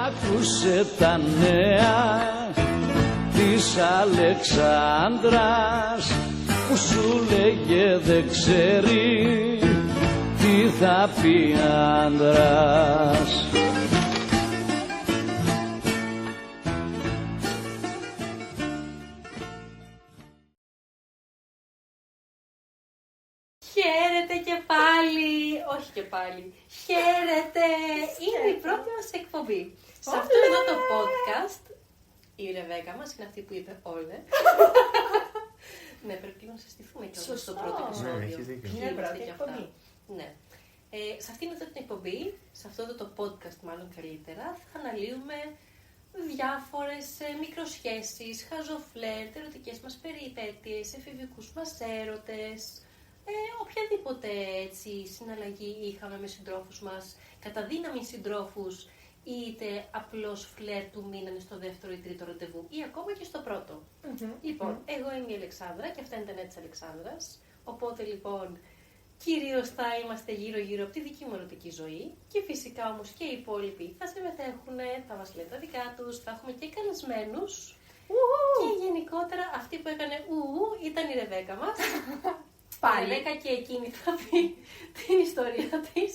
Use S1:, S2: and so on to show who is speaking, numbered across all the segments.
S1: Άκουσε τα νέα της Αλεξάνδρας που σου λέγε δεν ξέρει τι θα πει άντρας.
S2: Χαίρετε και πάλι! Όχι και πάλι. Χαίρετε! Είναι η πρώτη μας εκπομπή. Σε αυτό εδώ το podcast, η Ρεβέκα μας είναι αυτή που είπε όλε. Ναι, πρέπει να συστηθούμε και στο πρώτο επεισόδιο.
S3: Είναι η πρώτη εκπομπή.
S2: Ναι. Σε αυτήν εδώ την εκπομπή, σε αυτό εδώ το podcast μάλλον καλύτερα, θα αναλύουμε διάφορες μικροσχέσεις, χαζοφλερτ, ερωτικές μας περιπέτειες, εφηβικούς μας έρωτες, οποιαδήποτε έτσι συναλλαγή είχαμε με συντρόφους μας, κατά δύναμη συντρόφους, είτε απλώς φλερτ του μείνανε στο δεύτερο ή τρίτο ραντεβού ή ακόμα και στο πρώτο. Λοιπόν, εγώ είμαι η Αλεξάνδρα και αυτά είναι τα νέα της Αλεξάνδρας, οπότε λοιπόν κυρίως θα είμαστε γύρω-γύρω από τη δική μου ερωτική ζωή και φυσικά όμως και οι υπόλοιποι θα συμμετέχουν, θα μας λένε τα δικά τους, θα έχουμε και καλεσμένους και γενικότερα αυτή που έκανε ήταν η Ρεβέκα μας. Πάλι. Η Ρεβέκα και εκείνη θα πει την ιστορία της.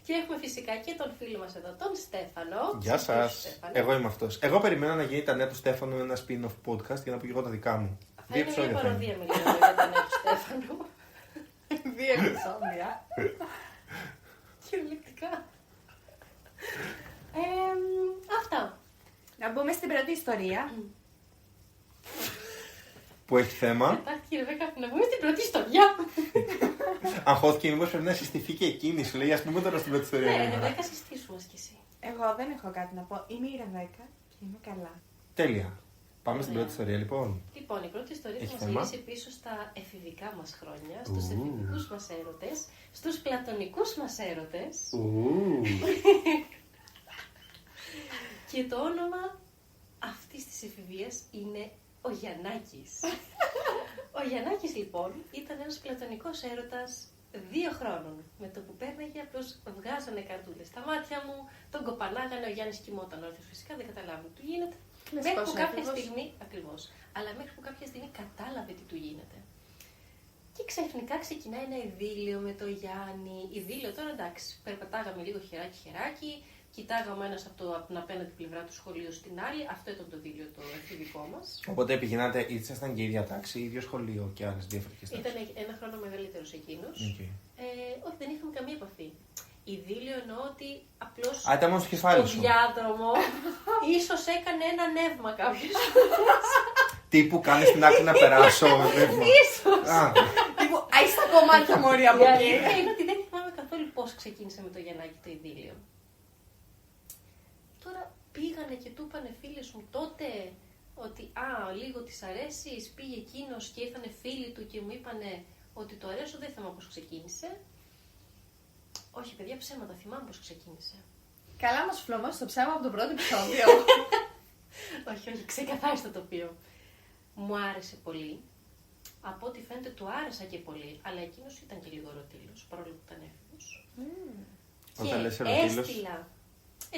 S2: Και έχουμε φυσικά και τον φίλο μας εδώ, τον Στέφανο.
S4: Γεια σας. Εγώ είμαι αυτός. Εγώ περιμένω να γίνει τα νέα του Στέφανου ένα spin-off podcast για να πω και εγώ τα δικά μου.
S2: Θα είναι μια παροδία με λίγο για τα νέα του Στέφανου.
S3: 2 επεισόδια.
S2: Κυριολεκτικά. Αυτά.
S3: Να μπούμε στην πρώτη ιστορία.
S4: Που έχει θέμα.
S2: Κοιτάξτε, Ρεβέκα, να μπούμε στην πρώτη ιστορία.
S4: Αγχώθηκε, μήπως πρέπει να συστηθεί και εκείνη. Σου λέει, ας πούμε τώρα στην πρώτη ιστορία.
S2: Ναι, Ρεβέκα, συστήσου μας κι εσύ.
S3: Εγώ δεν έχω κάτι να πω. Είμαι η Ρεβέκα και είμαι καλά.
S4: Τέλεια. Πάμε στην πρώτη ιστορία, λοιπόν.
S2: Λοιπόν, η πρώτη ιστορία θα
S4: Έχει
S2: μας
S4: θέμα?
S2: γυρίσει πίσω στα εφηβικά μας χρόνια, στους εφηβικούς μας έρωτες, στους πλατωνικούς μας έρωτες. Και το όνομα αυτής της εφηβείας είναι ο Γιαννάκης. Ο Γιαννάκης λοιπόν ήταν ένας πλατωνικός έρωτας 2 χρόνων. Με το που πέρναγε απλώς βγάζανε καρτούλες στα μάτια μου, τον κοπανάγανε, ο Γιάννης κοιμόταν όρθιος φυσικά, δεν καταλάβαινε τι του γίνεται. Μέχρι που κάποια στιγμή, ακριβώς, αλλά μέχρι που κάποια στιγμή κατάλαβε τι του γίνεται. Και ξαφνικά ξεκινάει ένα ειδήλιο με το Γιάννη. Ειδήλιο τώρα εντάξει, περπατάγαμε λίγο χεράκι-χεράκι, κοιτάγαμε ένας από την απέναντι πλευρά του σχολείου στην άλλη. Αυτό ήταν το ειδήλιο το εφηβικό μας.
S4: Οπότε πηγαίνατε, ήσασταν και ίδια τάξη, ίδιο σχολείο και άλλες διαφορετικές τάξεις.
S2: Ήταν 1 χρόνο μεγαλύτερος εκείνος.
S4: Okay.
S2: Όχι, δεν είχαμε καμία επαφή. Ειδήλιο εννοώ ότι απλώς
S4: ήταν μόνο στο κεφάλι σου.
S2: διάδρομο ίσως έκανε ένα νεύμα κάποιος.
S4: Τύπου κάνει στην άκρη να περάσω.
S2: Ίσως.
S3: Τύπου, άι στα κομμάτια μωρή από εκεί.
S2: Είναι ότι δεν θυμάμαι καθόλου πώς ξεκίνησε με το Γιαννάκη το ειδήλιο. Τώρα πήγανε και του είπανε φίλες μου τότε ότι λίγο της αρέσεις, πήγε εκείνος και ήρθανε φίλοι του και μου είπανε ότι το αρέσω, δεν θυμάμαι πώς ξεκίνησε. Όχι παιδιά, ψέματα, θυμάμαι πώς ξεκίνησε.
S3: Καλά μας φλωμώσει το ψέμα από το πρώτο επεισόδιο.
S2: όχι, ξεκαθάρισε το τοπίο. Μου άρεσε πολύ. Από ό,τι φαίνεται του άρεσα και πολύ, αλλά εκείνος ήταν και λίγο ερωτήλος, παρόλο που ήταν έφηβος. Και έστειλα.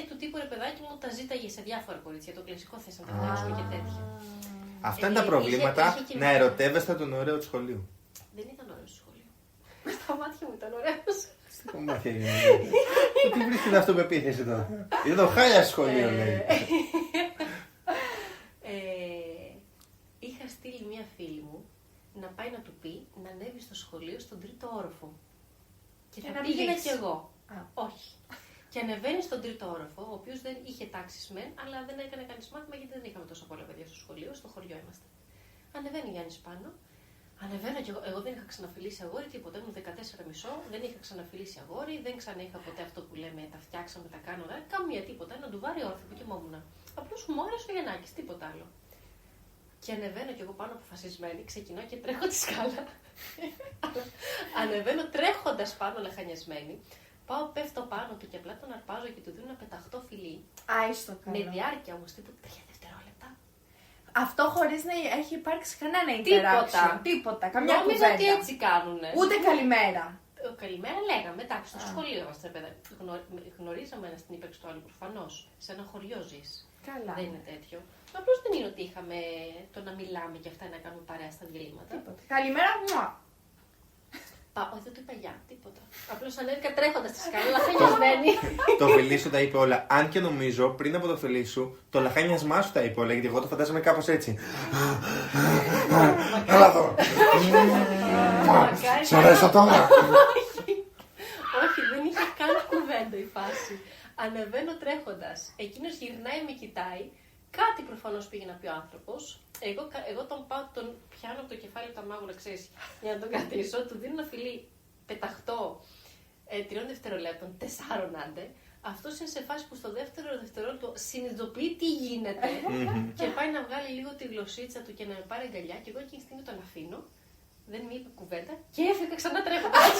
S2: Του τύπου ρε παιδάκι μου τα ζήταγε σε διάφορα κορίτσια. Το κλασικό θες να τα φτιάξουμε και τέτοια.
S4: Αυτά είναι τα προβλήματα να ερωτεύεστε τον ωραίο του σχολείου.
S2: Δεν ήταν ωραίος του σχολείου. Στα μάτια μου ήταν ωραίος.
S4: Στα μάτια μου. Τι βρίσκει την αυτοπεποίθηση τώρα. Είναι το χάλια σχολείο, λέει.
S2: Είχα στείλει μία φίλη μου να πάει να του πει να ανέβει στο σχολείο στον 3ο όροφο. Και θα πήγαινα κι εγώ. Όχι. Και ανεβαίνει στον 3ο όροφο, ο οποίος δεν είχε τάξεις μεν, αλλά δεν έκανε κανείς μάθημα γιατί δεν είχαμε τόσο πολλά παιδιά στο σχολείο, στο χωριό είμαστε. Ανεβαίνει ο Γιάννης πάνω. Ανεβαίνω κι εγώ. Εγώ δεν είχα ξαναφιλήσει αγόρι τίποτα. Ήμουν 14,5, δεν είχα ξαναφιλήσει αγόρι, δεν ξανά είχα ποτέ αυτό που λέμε τα φτιάξαμε, τα κάνω, καμία τίποτα. Ένα ντουβάρι όρθιο που κοιμόμουν. Απλώς μου άρεσε ο Γιαννάκης, τίποτα άλλο. Και ανεβαίνω κι εγώ πάνω αποφασισμένη, ξεκινάω και τρέχω τη σκάλα. Ανεβαίνω τρέχοντας πάνω λαχανιασμένη. Πάω, πέφτω πάνω του και απλά τον αρπάζω και του δίνω ένα πεταχτό φιλί.
S3: Άιστο καλό.
S2: Με διάρκεια όμως τύπου 3 δευτερόλεπτα.
S3: Αυτό χωρίς να έχει υπάρξει κανένα interaction. Τίποτα. Καμιά κουβέντα.
S2: Νόμιζα ότι έτσι κάνουνε.
S3: Ούτε καλημέρα.
S2: καλημέρα λέγαμε. Εντάξει, στο σχολείο είμαστε, παιδά. Γνωρίζαμε ένα στην ύπαρξη του άλλου προφανώς. Σε ένα χωριό ζεις.
S3: Καλά.
S2: Δεν είναι τέτοιο. Απλώς δεν είναι ότι είχαμε το να μιλάμε και αυτά να κάνουμε παρέα στα διαλύματα.
S3: Τίποτα. Καλημέρα μου.
S2: Όχι, δεν το είπα για τίποτα. Απλώς ανέβηκα τρέχοντας στη σκάλα, λαχανιασμένη.
S4: Το φιλί σου τα είπε όλα. Αν και νομίζω πριν από το φιλί σου, το λαχάνιασμά σου τα είπε όλα. Γιατί εγώ το φαντάζομαι κάπως έτσι. Έλα εδώ. Σ' αρέσω τώρα.
S2: Όχι, δεν είχε καν κουβέντα η φάση. Ανεβαίνω τρέχοντας. Εκείνος γυρνάει, με κοιτάει. Κάτι προφανώς πήγε να πει ο άνθρωπος. Εγώ τον πιάνω από το κεφάλι του τα μάγουλα, ξέρεις, για να τον κρατήσω. Του δίνω ένα φιλί πεταχτό 3 δευτερολέπτων, 4 άντε. Αυτός είναι σε φάση που στο δεύτερο δευτερόλεπτο συνειδητοποιεί τι γίνεται και πάει να βγάλει λίγο τη γλωσσίτσα του και να με πάρει αγκαλιά. Και εγώ εκείνη τη στιγμή τον αφήνω. Δεν μου είπε κουβέντα και έφυγα ξανά τρέχοντας.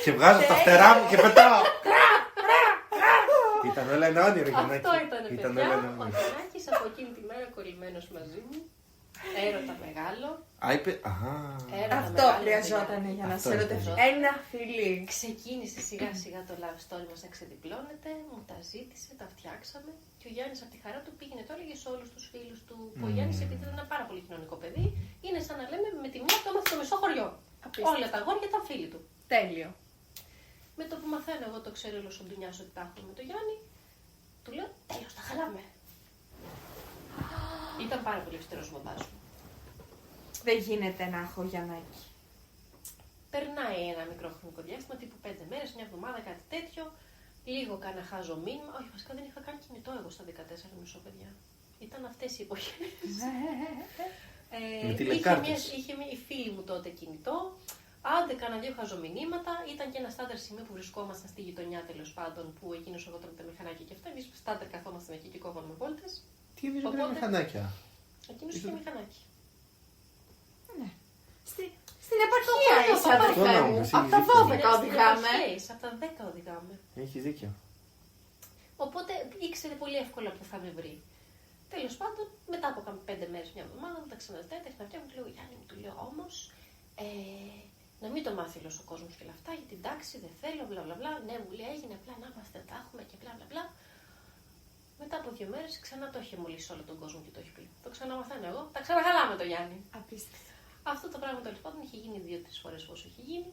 S4: Και βγάζω τα φτερά μου και πετάω. Ήταν όλα ένα όνειρο, Γιαννάκη.
S2: Αυτό ήταν, παιδιά.
S4: όλα ένα
S2: Ο
S4: όνειρο.
S2: Γιαννάκης από εκείνη τη μέρα κολλημένος μαζί μου. Έρωτα μεγάλο. Έρωτα
S3: Αυτό
S2: μεγάλο,
S3: χρειαζόταν
S2: παιδιά.
S3: για να
S4: Αυτό
S3: σε
S4: ήταν.
S3: ρωτήσω. Ένα φιλί.
S2: Ξεκίνησε σιγά σιγά το love story μας να ξεδιπλώνεται, μου τα ζήτησε, τα φτιάξαμε και ο Γιάννης από τη χαρά του πήγαινε, το έλεγε σε όλους τους φίλους του. Που ο Γιάννης, επειδή ήταν ένα πάρα πολύ κοινωνικό παιδί, είναι σαν να λέμε με τη μία το έμαθε το μισό χωριό.
S3: Απίστευτο.
S2: Όλα τα αγόρια ήταν φίλοι του.
S3: Τέλειο.
S2: Με το που μαθαίνω εγώ το ξέρω όλος ο Ντουνιάς ότι τα έχουμε με τον Γιάννη, του λέω τέλος, τα χαλάμε. Ήταν πάρα πολύ αυστηρός μπαμπάς μου.
S3: Δεν γίνεται να έχω Γιαννάκη.
S2: Περνάει ένα μικρό χρονικό διάστημα, τύπου 5 μέρες, μια εβδομάδα, κάτι τέτοιο. Λίγο κάνα χάζω μήνυμα. Όχι, βασικά δεν είχα καν κινητό εγώ στα 14 μισό, παιδιά. Ήταν αυτές οι εποχές.
S4: Με τηλεκάρτες.
S2: Είχε η φίλη μου τότε κινητό. Άντε, κάνα 2 χαζομηνύματα. Ήταν και ένα στάντερ σημείο που βρισκόμασταν στη γειτονιά, τέλος πάντων, που εκείνος εγώ με τα μηχανάκια και αυτά. Εμείς στάντερ καθόμασταν εκεί και κόβαμε βόλτες.
S4: Τι είδες με μηχανάκια.
S2: Εκείνος είχε μηχανάκι.
S3: Ναι. Στην επαρχία είσαι, αδερφέ
S4: Αυτό
S3: μου.
S4: νόμιζα,
S3: Από τα
S4: έχεις δίκιο.
S3: 12 οδηγάμε.
S2: Από τα 10 οδηγάμε.
S4: Έχεις δίκιο.
S2: Οπότε ήξερε πολύ εύκολα που θα με βρει. Τέλος πάντων, μετά από 5 μέρες, μια εβδομάδα, μου τα ξαναζητάει, τα ξαναπιά μου, του λέω Γιάννη, μου του λέω όμως, να μην το μάθει όλος ο κόσμος και όλα αυτά, γιατί εντάξει, δεν θέλω, μπλα μπλα μπλα. Ναι, μου λέει, έγινε απλά να είμαστε, τα έχουμε και μπλα μπλα μπλα. Μετά από 2 μέρες ξανά το είχε μολύσει όλο τον κόσμο και το έχει πει. Το ξαναμαθαίνω εγώ, τα ξαναχαλάμε το Γιάννη.
S3: Απίστευτο.
S2: Αυτό το πράγμα τέλος πάντων είχε γίνει 2-3 φορές όσο είχε γίνει.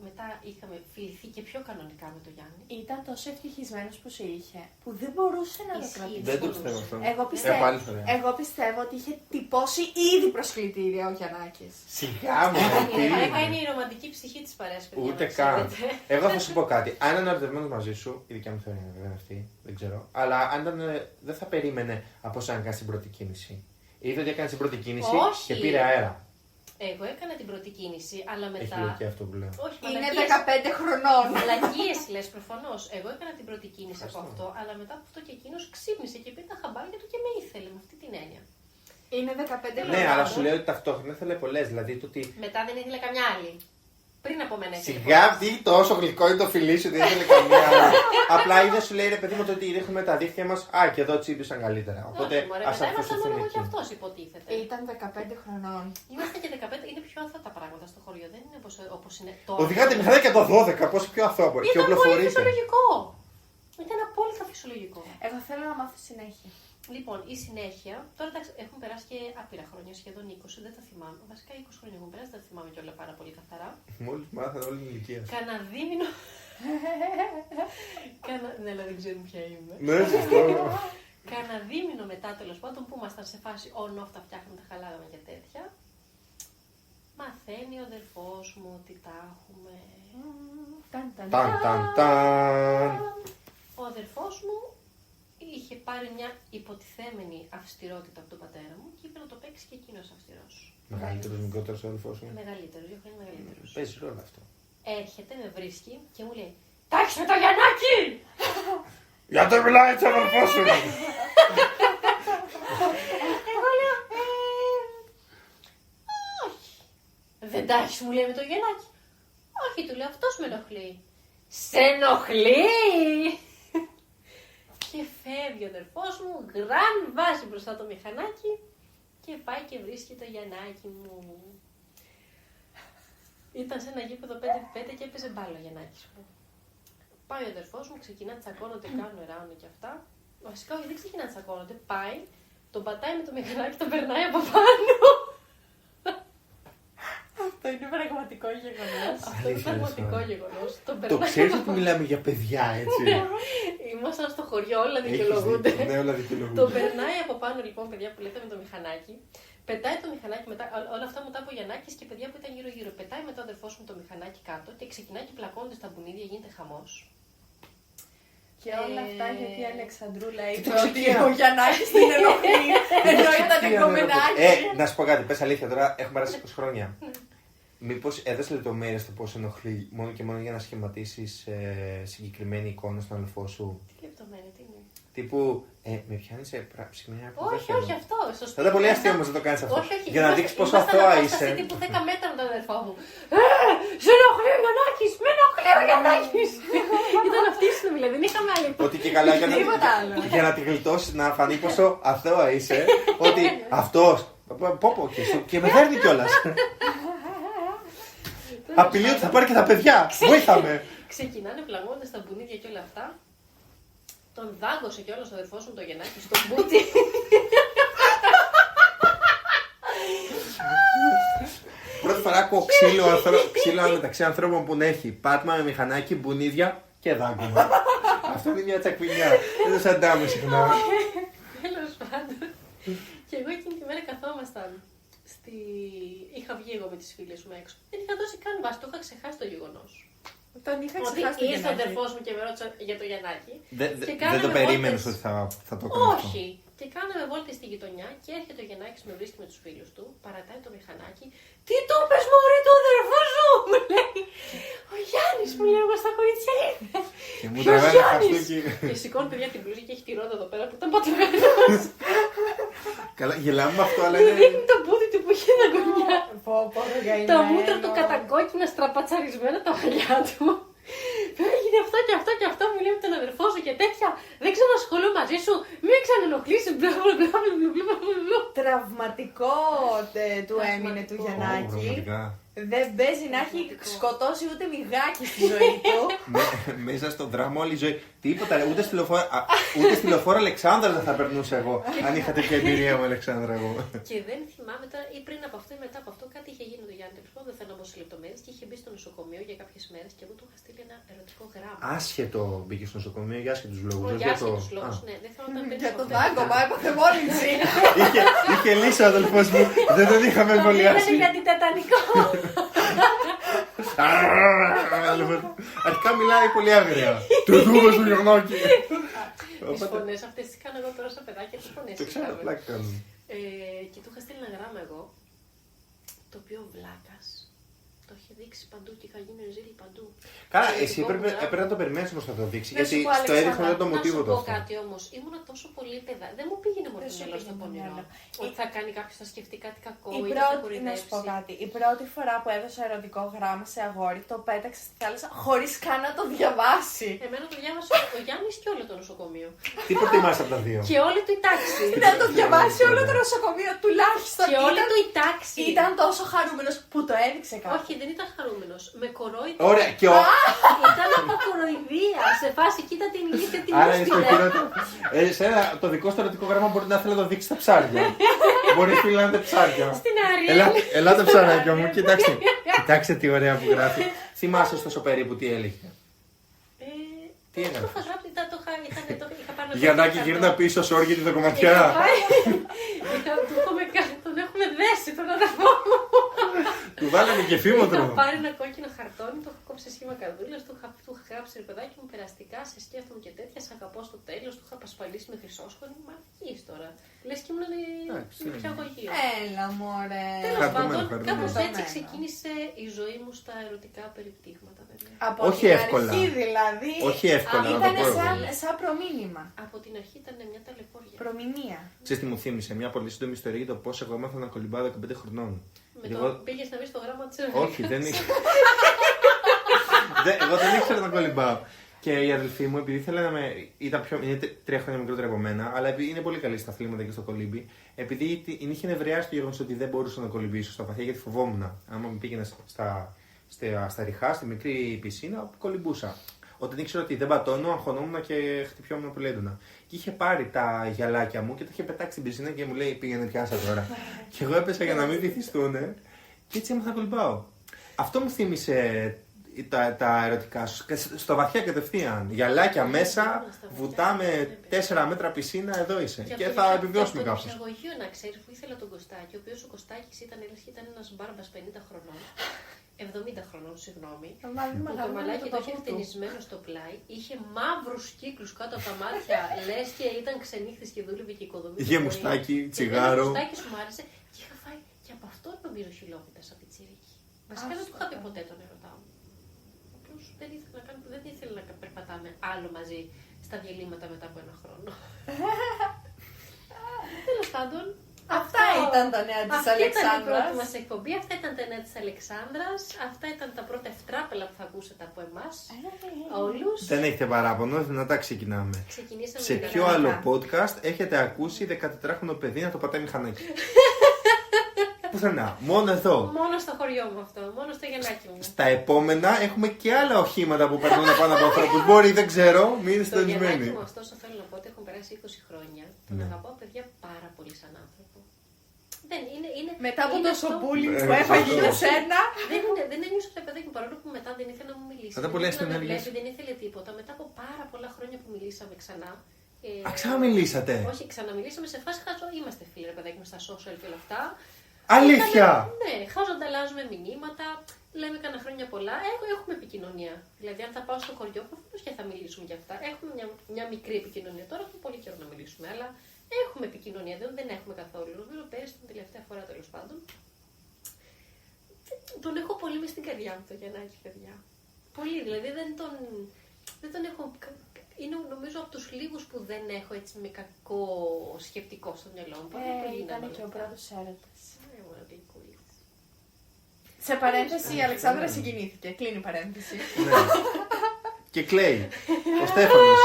S2: Μετά είχαμε φιληθεί και πιο κανονικά με τον Γιάννη.
S3: Ήταν τόσο ευτυχισμένος που σε είχε, που δεν μπορούσε να το
S2: Ισχύει.
S3: κρατήσει.
S4: Δεν το πιστεύω αυτό. Πάλι φορέα.
S3: Εγώ πιστεύω ότι είχε τυπώσει ήδη προσκλητήρια ο Γιαννάκης.
S4: Σιγά μου,
S2: Είναι η ρομαντική ψυχή της παρέας, παιδιά.
S4: Ούτε
S2: να
S4: καν.
S2: ξέρετε.
S4: Εγώ θα σου πω κάτι. Αν είναι ερωτευμένο μαζί σου, η δικιά μου θεωρία είναι αυτή, δεν ξέρω. Αλλά αν ήταν, δεν θα περίμενε από σένα να κάνει την πρώτη κίνηση. Είδε ότι έκανε την πρώτη κίνηση
S2: Όχι.
S4: και πήρε αέρα.
S2: Εγώ έκανα την πρώτη κίνηση, αλλά
S4: Έχει
S2: μετά.
S4: λογική αυτό που λέω.
S2: Όχι,
S3: Είναι
S2: μαλακίες.
S3: 15 χρονών.
S2: Μαλακίες λες προφανώς. Εγώ έκανα την πρώτη κίνηση από
S4: Ευχαριστώ.
S2: αυτό, αλλά μετά από αυτό και εκείνος ξύπνησε και πήρε τα χαμπάρια του και με ήθελε με αυτή την έννοια.
S3: Είναι 15
S2: Ναι,
S4: Ναι,
S3: χρονών.
S4: αλλά σου λέω ότι ταυτόχρονα ήθελε πολλέ. Δηλαδή το ότι.
S2: Μετά δεν ήθελε καμιά άλλη. Πριν από μένα ήθελε.
S4: Σιγά τι τόσο γλυκό είναι το φιλί σου, δεν ήθελε καμία άλλη. Απλά είδε σου λέει ρε παιδί μου το ότι ρίχνουμε τα δίχτυα μα. Α, και εδώ τσίπησαν καλύτερα. Οπότε
S2: Όχι, μωρέ,
S4: α
S2: μετά ήμασταν
S4: αφήσουμε
S2: μόνο εγώ και
S4: εκεί.
S2: αυτός υποτίθεται.
S3: Ήταν 15 χρονών.
S2: Είμαστε και 15, είναι πιο αθώα τα πράγματα στο χωριό, δεν είναι όπως είναι τώρα.
S4: Οδηγάτε μηχανάκια το 12, πόσο πιο αθώο μπορεί. Και
S2: Ήταν πολύ
S4: οπλοφορείτε.
S2: φυσιολογικό. Ήταν απόλυτα φυσιολογικό.
S3: Εγώ θέλω να μάθω συνέχεια.
S2: Λοιπόν, η συνέχεια, τώρα εντάξει, έχουν περάσει και άπειρα χρόνια, σχεδόν 20, δεν τα θυμάμαι. Βασικά 20 χρόνια έχουν περάσει, δεν τα θυμάμαι κιόλα πάρα πολύ καθαρά.
S4: Μόλις μάθανε όλη την ηλικία.
S2: Κάνα δίμηνο. Ναι, αλλά δεν ξέρουν ποια είμαι.
S4: Ναι, σωστό.
S2: Κάνα δίμηνο μετά τέλος πάντων που ήμασταν σε φάση on-off, τα φτιάχνουμε, τα χαλάγαμε και τέτοια. Μαθαίνει ο αδερφός μου ότι τα έχουμε.
S3: Ταν, ταν,
S4: Ταν, ταν, ταν.
S2: Ο αδερφός μου είχε πάρει μια υποτιθέμενη αυστηρότητα από τον πατέρα μου και είπε να το παίξει και εκείνος αυστηρός.
S4: Μεγαλύτερος, μικρότερος ο αδελφός σου.
S2: Μεγαλύτερος, 2 χρόνια μεγαλύτερος.
S4: Παίζει ρόλο αυτό.
S2: Έρχεται, με βρίσκει και μου λέει «Τα έχεις με το Γιαννάκη!»
S4: Γιατί μιλάει έτσι ο αδελφός σου.
S2: Εγώ λέω όχι. Δεν τα έχεις, μου λέει, με το Γιαννάκη. Όχι, του λέω, αυτός με ενοχλεί. Σε ενοχλεί! Και φεύγει ο αδερφός μου, γραν, βάζει μπροστά το μηχανάκι και πάει και βρίσκει το Γιαννάκι μου. Ήταν σε ένα γήπεδο 5x5 και έπαιζε μπάλα ο Γιαννάκης μου. Πάει ο αδερφός μου, ξεκινά τσακώνονται, κάνουν ράουνε και αυτά. Βασικά όχι, δεν ξεκινά τσακώνονται. Πάει, τον πατάει με το μηχανάκι, τον περνάει από πάνω. Αυτό είναι πραγματικό γεγονός. Αυτό είναι πραγματικό γεγονός.
S4: Το ξέρεις ότι μιλάμε για παιδιά, έτσι.
S2: Ήμασταν στο χωριό, όλα δικαιολογούνται.
S4: Ναι, όλα δικαιολογούνται.
S2: Τον περνάει από πάνω λοιπόν, παιδιά που λέτε με το μηχανάκι. Πετάει το μηχανάκι μετά, όλα αυτά μετά από Γιαννάκης και παιδιά που ήταν γύρω-γύρω. Πετάει μετά ο αδερφός μου το μηχανάκι κάτω και ξεκινάει και πλακώνονται στα μπουνίδια, γίνεται χαμός.
S3: Και όλα αυτά γιατί η Αλεξανδρούλα είπε
S4: Το
S3: ότι ο Γιαννάκης την ενοχλεί, ενώ ήταν κομμενάκι.
S4: Να σου πω κάτι, πες αλήθεια τώρα, έχουμε περάσει 20 χρόνια. Μήπως έδωσε λεπτομέρειες στο πώς ενοχλεί μόνο και μόνο για να σχηματίσεις συγκεκριμένη εικόνα στον αδελφό σου.
S2: Τι λεπτομέρεια, τι είναι.
S4: Τύπου, με πιάνει σε ψυχημένα που
S2: Όχι, όχι αυτό.
S4: Θα ήταν πολύ αστείο όμως να το κάνεις αυτό.
S2: Όχι, όχι.
S4: Για να δείξεις πόσο αθώα είσαι.
S2: Τύπου 10 μέτρα με τον αδερφό μου. Σε ενοχλεί ο Γιαννάκης! Με ενοχλεί ο Γιαννάκης! Ήταν αυτή η συνομιλία, δεν είχαμε άλλη.
S4: Ότι και καλά για να τη γλιτώσεις, να φανεί πόσο αθώα είσαι. Ότι αυτός. Πω και με φέρνει κιόλας. Απειλεί ότι θα πάρει και τα παιδιά. Βοήθαμε.
S2: Ξεκινάνε πλαγώντας στα μπουνίδια και όλα αυτά. Τον δάγκωσε κιόλας ο αδερφός μου το Γιαννάκη στο μπούτι.
S4: Πρώτη φορά ακούω ξύλο μεταξύ ανθρώπων που έχει πάτημα με μηχανάκι, μπουνίδια και δάγκωμα. Αυτό είναι μια τσακπινιά. Δεν το σαντάμε συχνά.
S2: Τέλος πάντων. Και εγώ εκείνη τη μέρα καθόμασταν. Είχα βγει εγώ με τις φίλες μου έξω. Δεν είχα δώσει καν βάση, το είχα ξεχάσει το γεγονός.
S3: Τον είχα
S2: Ότι
S3: ξεχάσει τον
S2: ήρθε ο
S3: Γιαννάκη.
S2: αδερφός μου και με ρώτησε για το Γιαννάκη.
S4: Δεν το περίμενες ότι θα το κάνω αυτό.
S2: Όχι. Και κάναμε βόλτες στη γειτονιά και έρχεται ο Γιαννάκης, με βρίσκει με τους φίλους του, παρατάει το μηχανάκι. Τι το πες μωρή του αδερφού σου, μου λέει. Ο Γιάννης, μου λέει, εγώ στα κορίτσια ήρθε.
S4: Και μου
S2: Ποιος
S4: τραβάει ένα
S2: Γιάννης?
S4: χαστούκι.
S2: Και σηκώνει παιδιά την μπλούζα και έχει τη ρόδα εδώ πέρα που ήταν πατωμένος.
S4: Καλά, γελάμε με αυτό, αλλά
S2: Μου
S4: είναι.
S2: δείχνει το μπούτι του που είχε ένα γωνιά. Τα μούτρα του κατακόκκινα στραπατσαρισμένα τα μαλλιά του. Έγινε αυτό και αυτό και αυτό, μου λέει με τον αδερφό σου και τέτοια. Δεν ξανασχολούμαι μαζί σου. Μην ξανενοχλήσει.
S3: Τραυματικό του έμεινε του Γιαννάκη. Δεν παίζει να έχει σκοτώσει ούτε μυγάκι στη ζωή του.
S4: Μέσα στο δράμα όλη η ζωή. Τίποτα, ούτε στη λεωφόρο Αλεξάνδρα δεν θα περνούσα εγώ. Αν είχα τέτοια εμπειρία με Αλεξάνδρα εγώ.
S2: Και δεν θυμάμαι τώρα ή πριν από αυτό ή μετά από αυτό κάτι είχε γίνει με τον Γιάννη. Δεν θέλω να μπω σε λεπτομέρειες και είχε μπει στο νοσοκομείο για κάποιες μέρες και εγώ του είχα στείλει ένα ερωτικό γράμμα.
S4: Άσχετο μπήκε στο νοσοκομείο για άσχετους λόγους.
S2: Για άσχετους λόγους, ναι. Δεν θέλω να μπει
S3: Για τον δάγκωμα έπαθε μόλυνση.
S4: Είχε λύσει ο αδελφός μου, δεν τον είχαμε εμβολιάσει.
S2: για την τετανικό.
S4: Αρχικά μιλάει πολύ άγρια. Του δούμε στο Γιαννάκη.
S2: Τις φωνές αυτές τις κάνω εγώ τώρα στα παιδάκια, τις φωνές.
S4: Το ξέρω, πλάκα κάνουν.
S2: Και του είχα στείλει ένα γράμμα εγώ, το οποίο βλάκας το είχε δείξει παντού και είχα γίνει ρεζίλη παντού.
S4: Καλά, εσύ έπρεπε να το περιμένεις όμως να το δείξει, γιατί στο έδειχνε όλο το μοτίβο του.
S2: Να σου πω
S4: αυτό.
S2: κάτι όμως, ήμουνα τόσο πολύ παιδά, δεν μου πήγαινε μόνο το μυαλό στο πονηρό. Ότι θα κάνει κάποιος θα σκεφτεί κάτι κακό ή θα
S3: Να
S2: κορυδέψει.
S3: σου πω κάτι. Η πρώτη φορά που έδωσα ερωτικό γράμμα σε αγόρι, το πέταξε στη θάλασσα χωρίς καν να το διαβάσει.
S2: Εμένα το διάβασε ο Γιάννης και όλο το νοσοκομείο.
S4: Τι προτιμάς από τα δύο.
S2: Και όλη του η τάξη.
S3: Να το διαβάσει όλο το νοσοκομείο τουλάχιστον.
S2: Και όλη του η τάξη.
S3: Ήταν τόσο χαρούμενος που το έδειξε κάπου.
S2: Όχι, δεν ήταν χαρούμενος. Με κορόιδε.
S4: Ωραία, και
S2: Ήταν από κοροϊδία. Σε φάση, κοίτα την ηλίθεια την
S4: άρα είναι στο
S2: έστειλε.
S4: χειρότερο. Το δικό στο ερωτικό γράμμα μπορεί να θέλει να το δείξει στα ψάρια. Μπορεί να είναι ψάρια.
S2: Στην Αρία.
S4: Ελάτε ψαράκια μου, κοιτάξτε τι ωραία που γράφει. Θυμάσαι ωστόσο περίπου τι έλεγε. Τι
S2: Το
S4: έγραφε.
S2: είχα γράψει, είχα πάρει να
S4: Γιαννάκη, γύρνα πίσω, σόργη τη δοκοματιά.
S2: Τον έχουμε δέσει τον αδερφό μου.
S4: Του βάλανε και φήμοτρο.
S2: Είχα πάρει ένα κόκκινο χαρτόνι, το είχα κόψει σε σχήμα καρδούλας, του είχα γράψει ρε παιδάκι μου περαστικά, σε σκέφτομαι και τέτοια, σ' αγαπώ στο τέλος, του είχα απασπαλίσει με χρυσόσκονη. Μα αρχής τώρα. Λες και ήμουν νηπιαγωγείο.
S3: Έλα μωρέ.
S2: Τέλος
S4: Χαρούμενο,
S2: πάντων,
S4: χαρούμενο.
S2: κάπως έτσι
S3: Χαρούμενο.
S2: ξεκίνησε η ζωή μου στα ερωτικά περιπτύγματα, βέβαια.
S3: Από
S4: Όχι
S3: την
S4: εύκολα.
S3: αρχή δηλαδή.
S4: Όχι εύκολα, να το
S3: Ήταν
S4: πω εγώ.
S3: σαν προμήνυμα.
S2: Από την αρχή ήταν μια ταλαιπωρία.
S3: Προμηνία.
S4: Ξέρεις τι μου θύμισε, μια πολύ σύντομη ιστορία για το πώς εγώ έμαθα να κολυμπάω 15 χρονών.
S2: Με
S4: Εγώ-
S2: το πήγες να βρεις το γράμμα της
S4: Όχι, δεν ήξερα. Εγώ δεν ήξερα να κολυμπάω. Και η αδελφή μου, επειδή ήθελε να με. Είναι 3 χρόνια μικρότερη από μένα, αλλά επειδή είναι πολύ καλή στα αθλήματα και στο κολύμπι, επειδή την είχε νευριάσει το γεγονός ότι δεν μπορούσα να κολυμπήσω στα βαθιά γιατί φοβόμουν. Άμα με πήγαινε στα ριχά, στη μικρή πισίνα, κολυμπούσα. Όταν ήξερα ότι δεν πατώνω, αγχωνόμουν και χτυπιόμουν πολύ έντονα. Και είχε πάρει τα γυαλάκια μου και τα είχε πετάξει στην πισίνα και μου λέει: πήγαινε, πιάσα τώρα. Και εγώ έπεσα για να μην βυθιστούν. Και έτσι έμαθα να κολυμπάω. Αυτό μου θύμισε τα ερωτικά σου. Στο βαθιά κατευθείαν. Γυαλάκια μέσα, βουτάμε 4 μέτρα πισίνα, εδώ είσαι. Και θα επιβιώσουμε κάπως.
S2: Στο ψαγωγείο, να ξέρεις, που ήθελα τον Κωστάκη, ο οποίος ο Κωστάκης ήταν ένας μπάρμπας 50 χρονών. 70 χρονών, συγγνώμη. Το μαλάκι το είχε χτενισμένο στο πλάι, είχε μαύρους κύκλους κάτω από τα μάτια, λες και ήταν ξενύχτης και δούλευε και οικοδομή.
S4: Είχε μουστάκι, τσιγάρο.
S2: Το μουστάκι σου μ' άρεσε και είχα φάει και από αυτό νομίζω χιλόπιτα σαν πιτσίρικι. Βασικά δεν του είχα πει ποτέ τον ερωτά μου. Απλώς δεν ήθελα να περπατάμε άλλο μαζί στα διαλύματα μετά από 1 χρόνο. Τέλος πάντων.
S3: Αυτά ήταν τα νέα της Αλεξάνδρας.
S2: Αυτή ήταν η πρώτη μας εκπομπή, αυτά ήταν τα νέα της Αλεξάνδρας, αυτά ήταν τα πρώτα ευτράπελα που θα ακούσετε από εμάς, όλους.
S4: Δεν έχετε παράπονο, δυνατά ξεκινάμε. Σε ποιο άλλο podcast έχετε ακούσει 14χρονο παιδί να το πατάει μηχανάκι? Πουθενά, μόνο εδώ.
S2: Μόνο στο χωριό μου αυτό, μόνο στο γεννάκι μου.
S4: Στα επόμενα έχουμε και άλλα οχήματα που περνούν πάνω από ανθρώπους. Μπορεί, δεν ξέρω, μην είστε
S2: συντονισμένοι. Στο
S4: συντονισμένοι.
S2: γεννάκι μου, ωστόσο, θέλω να πω ότι έχουν περάσει 20 χρόνια. Τον αγαπάω, παιδιά, πάρα πολύ σαν άνθρωπο.
S3: Μετά από τόσο bullying που έφαγε για σένα.
S2: Δεν ένιωσα το παιδάκι μου, παρόλο που μετά δεν ήθελε να μου μιλήσει. Δεν ήθελε τίποτα. Μετά από πάρα πολλά χρόνια που μιλήσαμε ξανά.
S4: Ξαναμιλήσατε?
S2: Όχι, ξαναμιλήσαμε σε φάση χάζω. Είμαστε φίλοι, ρε παιδάκι μου, στα social και όλα αυτά.
S4: Αλήθεια!
S2: Ναι, χάζω, ανταλλάζουμε μηνύματα. Λέμε κανένα χρόνια πολλά. Έχουμε επικοινωνία. Δηλαδή, αν θα πάω στο χωριό, προφανώς και θα μιλήσουμε για αυτά. Έχουμε μια μικρή επικοινωνία. Τώρα έχουμε πολύ καιρό να μιλήσουμε, αλλά έχουμε επικοινωνία. Δεν έχουμε καθόλου. Νομίζω πέρυσι την τελευταία φορά, τέλος πάντων. Τον έχω πολύ μες στην καρδιά μου το Γιαννάκη, παιδιά. Πολύ, δηλαδή δεν τον έχω. Είναι νομίζω από τους λίγους που δεν έχω έτσι με κακό σκεπτικό στο μυαλό μου.
S3: Ήταν και ο πρώτος έρωτας. Σε παρένθεση, η Αλεξάνδρα συγκινήθηκε. Κλείνει παρένθεση.
S4: Και κλαίει. Ο Στέφανος.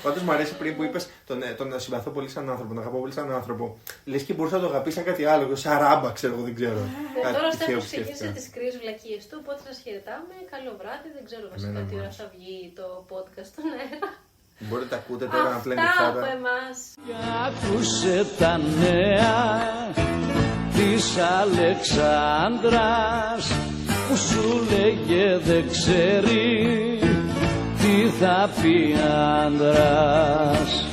S4: Πάντως μου αρέσει πριν που είπες τον συμπαθώ πολύ σαν άνθρωπο, τον αγαπώ πολύ σαν άνθρωπο. Λες και μπορούσα να το αγαπήσει σαν κάτι άλλο, σαν ράμπα, ξέρω εγώ, δεν ξέρω.
S2: Τώρα ο Στέφανος ξεκίνησε τις κρύες βλακίες του, οπότε σας χαιρετάμε. Καλό βράδυ, δεν ξέρω βασικά τι ώρα θα βγει το podcast στον αέρα.
S4: Μπορείτε να ακούτε τώρα να πλένετε
S2: αυτά
S4: χάτα.
S2: από εμάς.
S1: Άκουσε τα νέα της Αλεξάνδρας που σου λέγε δεν ξέρει τι θα πει άντρας.